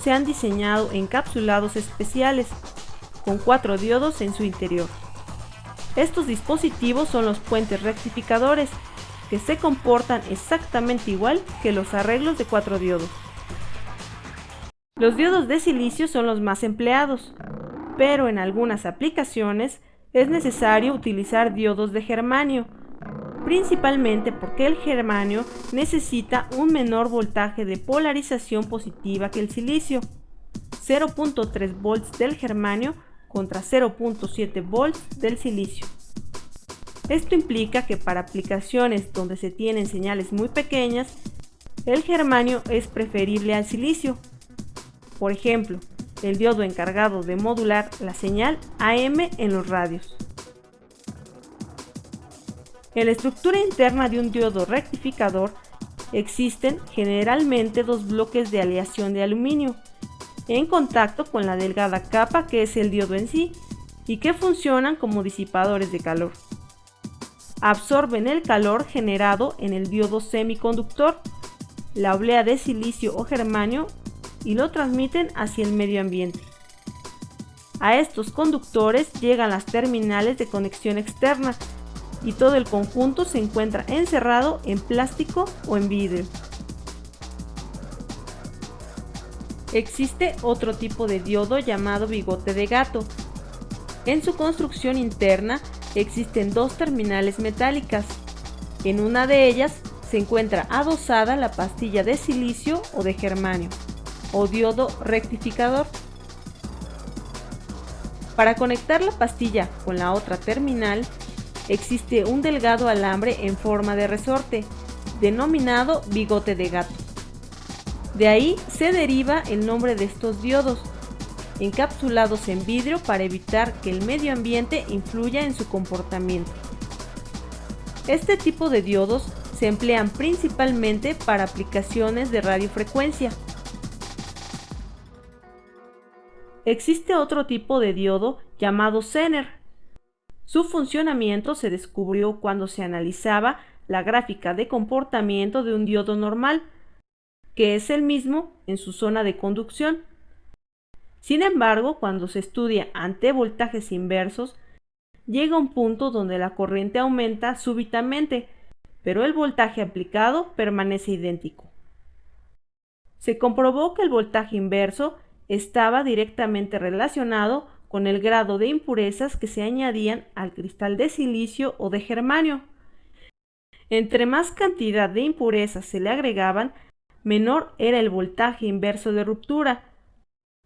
se han diseñado encapsulados especiales, con 4 diodos en su interior. Estos dispositivos son los puentes rectificadores, que se comportan exactamente igual que los arreglos de 4 diodos. Los diodos de silicio son los más empleados, pero en algunas aplicaciones es necesario utilizar diodos de germanio, principalmente porque el germanio necesita un menor voltaje de polarización positiva que el silicio, 0.3 volts del germanio contra 0.7 volts del silicio. Esto implica que para aplicaciones donde se tienen señales muy pequeñas, el germanio es preferible al silicio. Por ejemplo, el diodo encargado de modular la señal AM en los radios. En la estructura interna de un diodo rectificador existen generalmente dos bloques de aleación de aluminio en contacto con la delgada capa que es el diodo en sí y que funcionan como disipadores de calor. Absorben el calor generado en el diodo semiconductor, la oblea de silicio o germanio, y lo transmiten hacia el medio ambiente. A estos conductores llegan las terminales de conexión externa y todo el conjunto se encuentra encerrado en plástico o en vidrio. Existe otro tipo de diodo llamado bigote de gato. En su construcción interna existen dos terminales metálicas. En una de ellas se encuentra adosada la pastilla de silicio o de germanio, o diodo rectificador. Para conectar la pastilla con la otra terminal, existe un delgado alambre en forma de resorte, denominado bigote de gato. De ahí se deriva el nombre de estos diodos, encapsulados en vidrio para evitar que el medio ambiente influya en su comportamiento. Este tipo de diodos se emplean principalmente para aplicaciones de radiofrecuencia. Existe otro tipo de diodo llamado Zener. Su funcionamiento se descubrió cuando se analizaba la gráfica de comportamiento de un diodo normal, que es el mismo en su zona de conducción. Sin embargo, cuando se estudia ante voltajes inversos, llega un punto donde la corriente aumenta súbitamente, pero el voltaje aplicado permanece idéntico. Se comprobó que el voltaje inverso estaba directamente relacionado con el grado de impurezas que se añadían al cristal de silicio o de germanio. Entre más cantidad de impurezas se le agregaban, menor era el voltaje inverso de ruptura.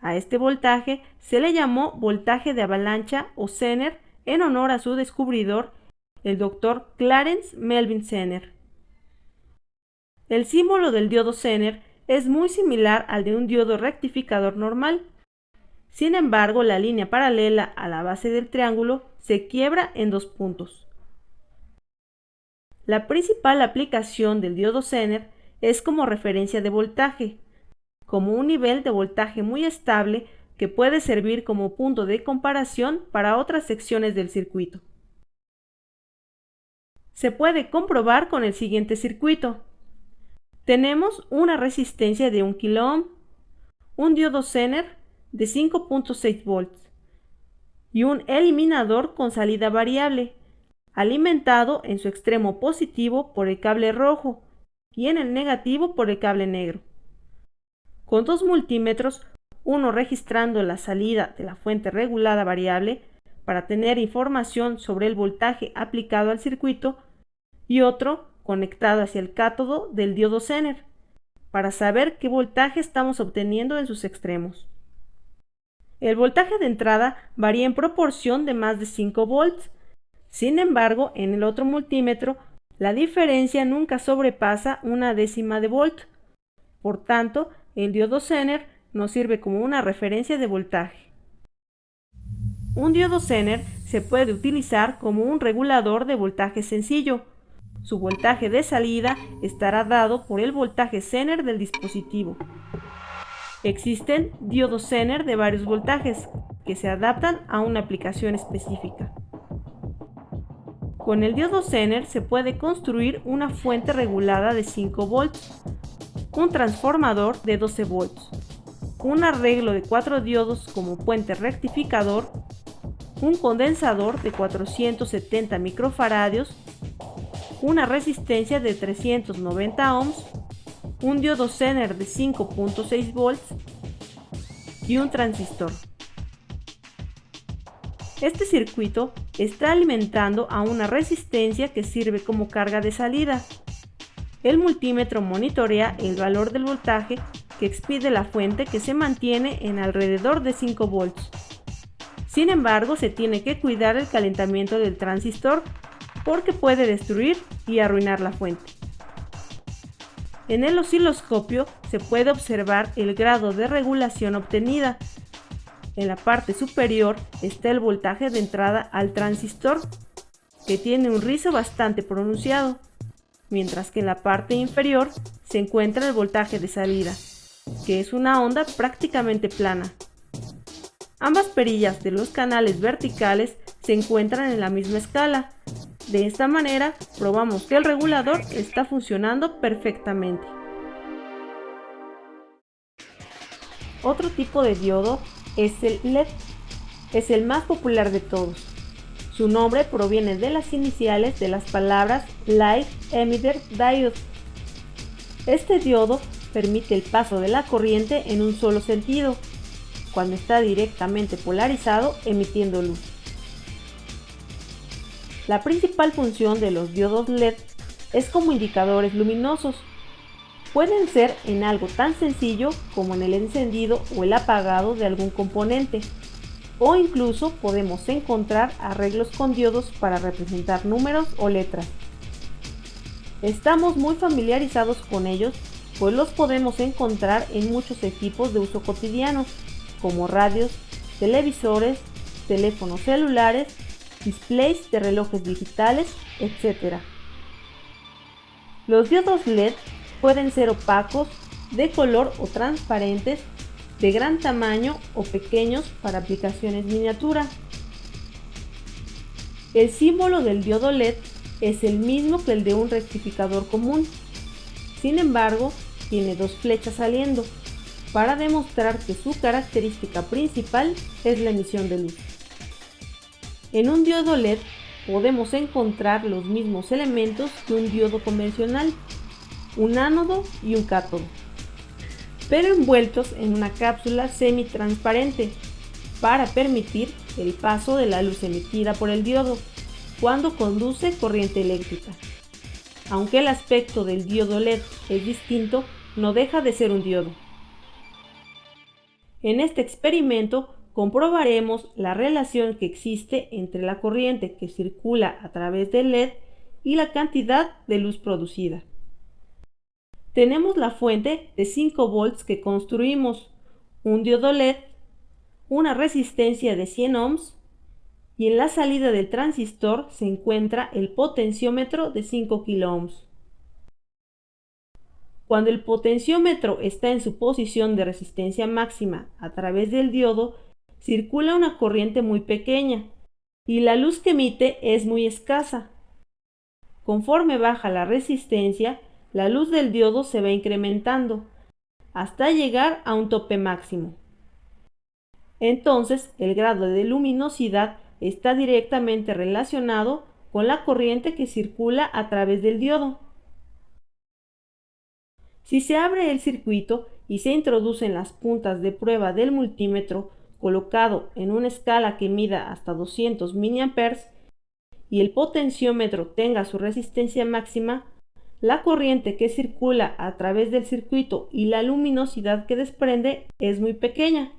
A este voltaje se le llamó voltaje de avalancha o Zener en honor a su descubridor, el Dr. Clarence Melvin Zener. El símbolo del diodo Zener es muy similar al de un diodo rectificador normal. Sin embargo, la línea paralela a la base del triángulo se quiebra en dos puntos. La principal aplicación del diodo Zener es como referencia de voltaje, como un nivel de voltaje muy estable que puede servir como punto de comparación para otras secciones del circuito. Se puede comprobar con el siguiente circuito. Tenemos una resistencia de 1 kΩ, un diodo Zener de 5.6 volts y un eliminador con salida variable, alimentado en su extremo positivo por el cable rojo y en el negativo por el cable negro. Con dos multímetros, uno registrando la salida de la fuente regulada variable para tener información sobre el voltaje aplicado al circuito y otro conectado hacia el cátodo del diodo Zener para saber qué voltaje estamos obteniendo en sus extremos. El voltaje de entrada varía en proporción de más de 5 volts. Sin embargo, en el otro multímetro, la diferencia nunca sobrepasa una décima de volt. Por tanto, el diodo Zener nos sirve como una referencia de voltaje. Un diodo Zener se puede utilizar como un regulador de voltaje sencillo. Su voltaje de salida estará dado por el voltaje Zener del dispositivo. Existen diodos Zener de varios voltajes que se adaptan a una aplicación específica. Con el diodo Zener se puede construir una fuente regulada de 5 volts, un transformador de 12 volts, un arreglo de 4 diodos como puente rectificador, un condensador de 470 microfaradios, una resistencia de 390 ohms, un diodo Zener de 5.6 volts y un transistor. Este circuito está alimentando a una resistencia que sirve como carga de salida. El multímetro monitorea el valor del voltaje que expide la fuente, que se mantiene en alrededor de 5 volts. Sin embargo, se tiene que cuidar el calentamiento del transistor porque puede destruir y arruinar la fuente. En el osciloscopio se puede observar el grado de regulación obtenida. En la parte superior está el voltaje de entrada al transistor, que tiene un rizo bastante pronunciado, mientras que en la parte inferior se encuentra el voltaje de salida, que es una onda prácticamente plana. Ambas perillas de los canales verticales se encuentran en la misma escala. De esta manera probamos que el regulador está funcionando perfectamente. Otro tipo de diodo es el LED. Es el más popular de todos. Su nombre proviene de las iniciales de las palabras Light Emitter Diode. Este diodo permite el paso de la corriente en un solo sentido, cuando está directamente polarizado, emitiendo luz. La principal función de los diodos LED es como indicadores luminosos. Pueden ser en algo tan sencillo como en el encendido o el apagado de algún componente, o incluso podemos encontrar arreglos con diodos para representar números o letras. Estamos muy familiarizados con ellos, pues los podemos encontrar en muchos equipos de uso cotidiano, como radios, televisores, teléfonos celulares, displays de relojes digitales, etc. Los diodos LED pueden ser opacos, de color o transparentes, de gran tamaño o pequeños para aplicaciones miniatura. El símbolo del diodo LED es el mismo que el de un rectificador común. Sin embargo, tiene dos flechas saliendo, para demostrar que su característica principal es la emisión de luz. En un diodo LED podemos encontrar los mismos elementos que un diodo convencional, un ánodo y un cátodo, pero envueltos en una cápsula semitransparente para permitir el paso de la luz emitida por el diodo cuando conduce corriente eléctrica. Aunque el aspecto del diodo LED es distinto, no deja de ser un diodo. En este experimento comprobaremos la relación que existe entre la corriente que circula a través del LED y la cantidad de luz producida. Tenemos la fuente de 5 volts que construimos, un diodo LED, una resistencia de 100 ohms y en la salida del transistor se encuentra el potenciómetro de 5 kiloohms. Cuando el potenciómetro está en su posición de resistencia máxima a través del diodo, circula una corriente muy pequeña y la luz que emite es muy escasa. Conforme baja la resistencia, la luz del diodo se va incrementando hasta llegar a un tope máximo. Entonces, el grado de luminosidad está directamente relacionado con la corriente que circula a través del diodo. Si se abre el circuito y se introducen las puntas de prueba del multímetro colocado en una escala que mida hasta 200 mA y el potenciómetro tenga su resistencia máxima, la corriente que circula a través del circuito y la luminosidad que desprende es muy pequeña.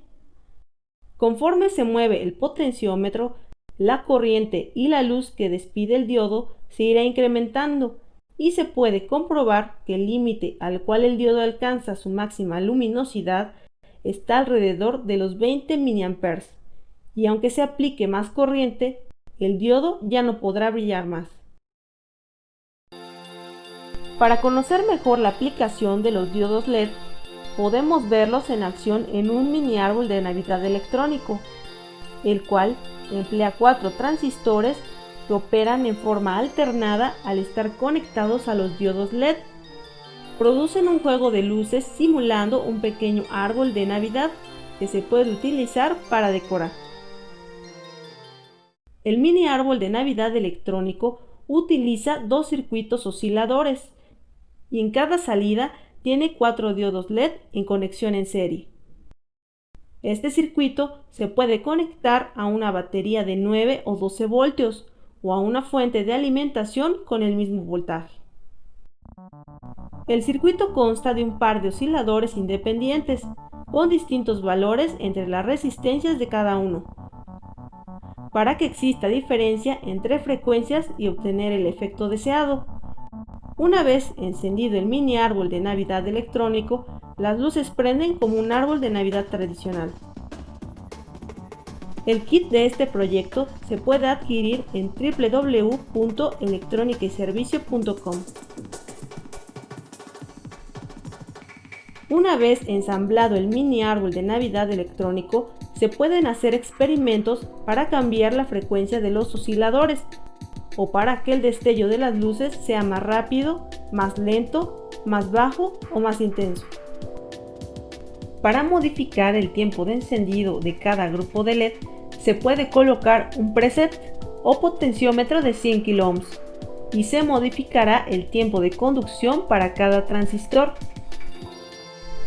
Conforme se mueve el potenciómetro, la corriente y la luz que despide el diodo se irá incrementando y se puede comprobar que el límite al cual el diodo alcanza su máxima luminosidad está alrededor de los 20 mA, y aunque se aplique más corriente, el diodo ya no podrá brillar más. Para conocer mejor la aplicación de los diodos LED, podemos verlos en acción en un mini árbol de Navidad electrónico, el cual emplea 4 transistores que operan en forma alternada al estar conectados a los diodos LED. producen un juego de luces simulando un pequeño árbol de Navidad que se puede utilizar para decorar. El mini árbol de Navidad electrónico utiliza dos circuitos osciladores y en cada salida tiene 4 diodos LED en conexión en serie. Este circuito se puede conectar a una batería de 9 o 12 voltios o a una fuente de alimentación con el mismo voltaje. El circuito consta de un par de osciladores independientes con distintos valores entre las resistencias de cada uno, para que exista diferencia entre frecuencias y obtener el efecto deseado. Una vez encendido el mini árbol de Navidad electrónico, las luces prenden como un árbol de Navidad tradicional. El kit de este proyecto se puede adquirir en www.electronicayservicio.com. Una vez ensamblado el mini árbol de Navidad electrónico, se pueden hacer experimentos para cambiar la frecuencia de los osciladores o para que el destello de las luces sea más rápido, más lento, más bajo o más intenso. Para modificar el tiempo de encendido de cada grupo de LED, se puede colocar un preset o potenciómetro de 100 kΩ y se modificará el tiempo de conducción para cada transistor.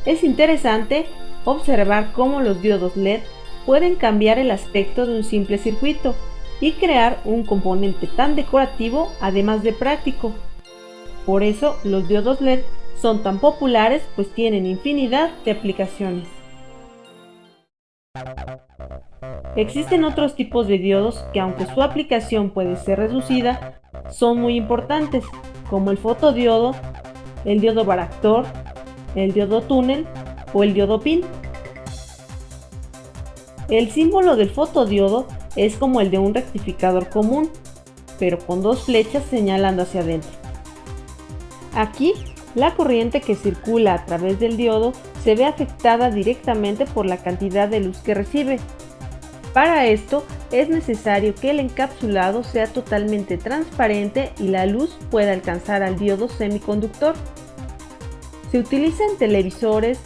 Es interesante observar cómo los diodos LED pueden cambiar el aspecto de un simple circuito y crear un componente tan decorativo además de práctico. Por eso los diodos LED son tan populares, pues tienen infinidad de aplicaciones. Existen otros tipos de diodos que, aunque su aplicación puede ser reducida, son muy importantes, como el fotodiodo, el diodo varactor, el diodo túnel o el diodo pin. El símbolo del fotodiodo es como el de un rectificador común, pero con dos flechas señalando hacia adentro. Aquí, la corriente que circula a través del diodo se ve afectada directamente por la cantidad de luz que recibe. Para esto, es necesario que el encapsulado sea totalmente transparente y la luz pueda alcanzar al diodo semiconductor. Se utiliza en televisores,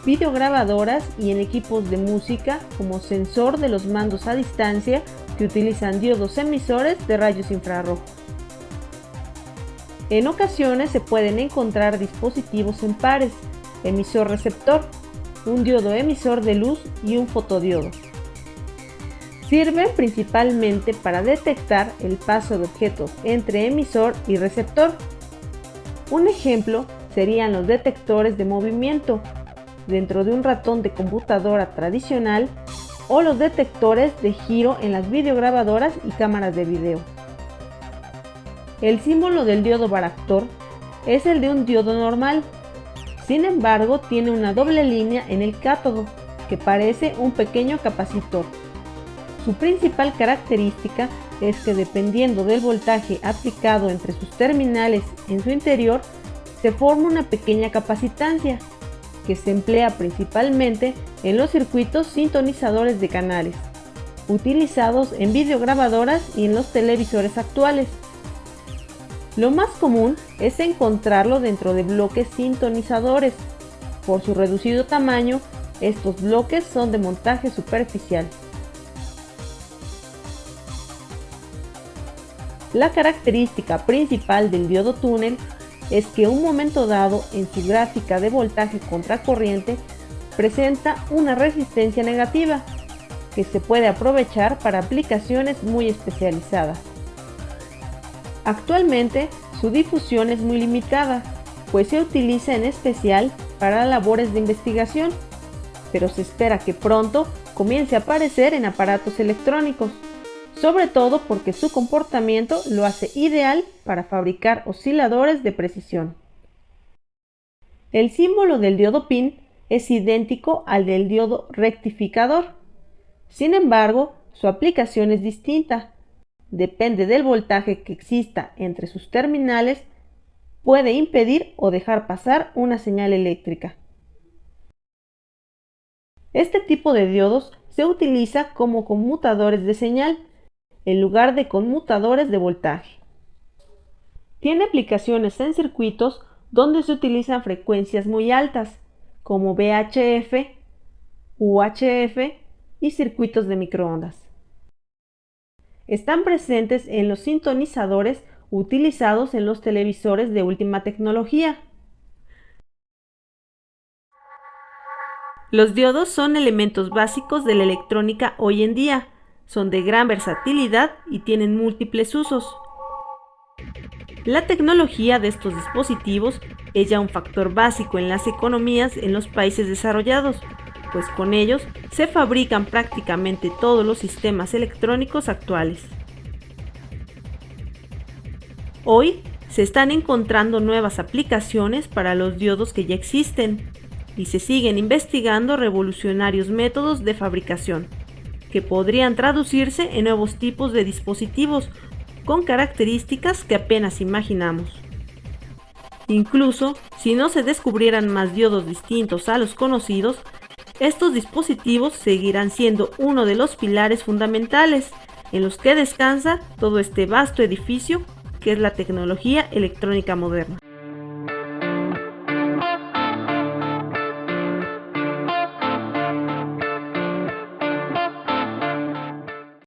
videograbadoras y en equipos de música como sensor de los mandos a distancia que utilizan diodos emisores de rayos infrarrojos. En ocasiones se pueden encontrar dispositivos en pares, emisor-receptor, un diodo emisor de luz y un fotodiodo. Sirven principalmente para detectar el paso de objetos entre emisor y receptor. Un ejemplo serían los detectores de movimiento dentro de un ratón de computadora tradicional o los detectores de giro en las videograbadoras y cámaras de video. El símbolo del diodo varactor es el de un diodo normal, sin embargo tiene una doble línea en el cátodo que parece un pequeño capacitor. Su principal característica es que dependiendo del voltaje aplicado entre sus terminales en su interior, se forma una pequeña capacitancia que se emplea principalmente en los circuitos sintonizadores de canales, utilizados en videograbadoras y en los televisores actuales. Lo más común es encontrarlo dentro de bloques sintonizadores. Por su reducido tamaño, estos bloques son de montaje superficial. La característica principal del diodo túnel es que un momento dado en su gráfica de voltaje contra corriente presenta una resistencia negativa que se puede aprovechar para aplicaciones muy especializadas. Actualmente su difusión es muy limitada, pues se utiliza en especial para labores de investigación, pero se espera que pronto comience a aparecer en aparatos electrónicos, sobre todo porque su comportamiento lo hace ideal para fabricar osciladores de precisión. El símbolo del diodo pin es idéntico al del diodo rectificador. Sin embargo, su aplicación es distinta. Depende del voltaje que exista entre sus terminales, puede impedir o dejar pasar una señal eléctrica. Este tipo de diodos se utiliza como conmutadores de señal, en lugar de conmutadores de voltaje. Tiene aplicaciones en circuitos donde se utilizan frecuencias muy altas, como VHF, UHF y circuitos de microondas. Están presentes en los sintonizadores utilizados en los televisores de última tecnología. Los diodos son elementos básicos de la electrónica hoy en día. Son de gran versatilidad y tienen múltiples usos. La tecnología de estos dispositivos es ya un factor básico en las economías en los países desarrollados, pues con ellos se fabrican prácticamente todos los sistemas electrónicos actuales. Hoy se están encontrando nuevas aplicaciones para los diodos que ya existen y se siguen investigando revolucionarios métodos de fabricación que podrían traducirse en nuevos tipos de dispositivos con características que apenas imaginamos. Incluso si no se descubrieran más diodos distintos a los conocidos, estos dispositivos seguirán siendo uno de los pilares fundamentales en los que descansa todo este vasto edificio que es la tecnología electrónica moderna.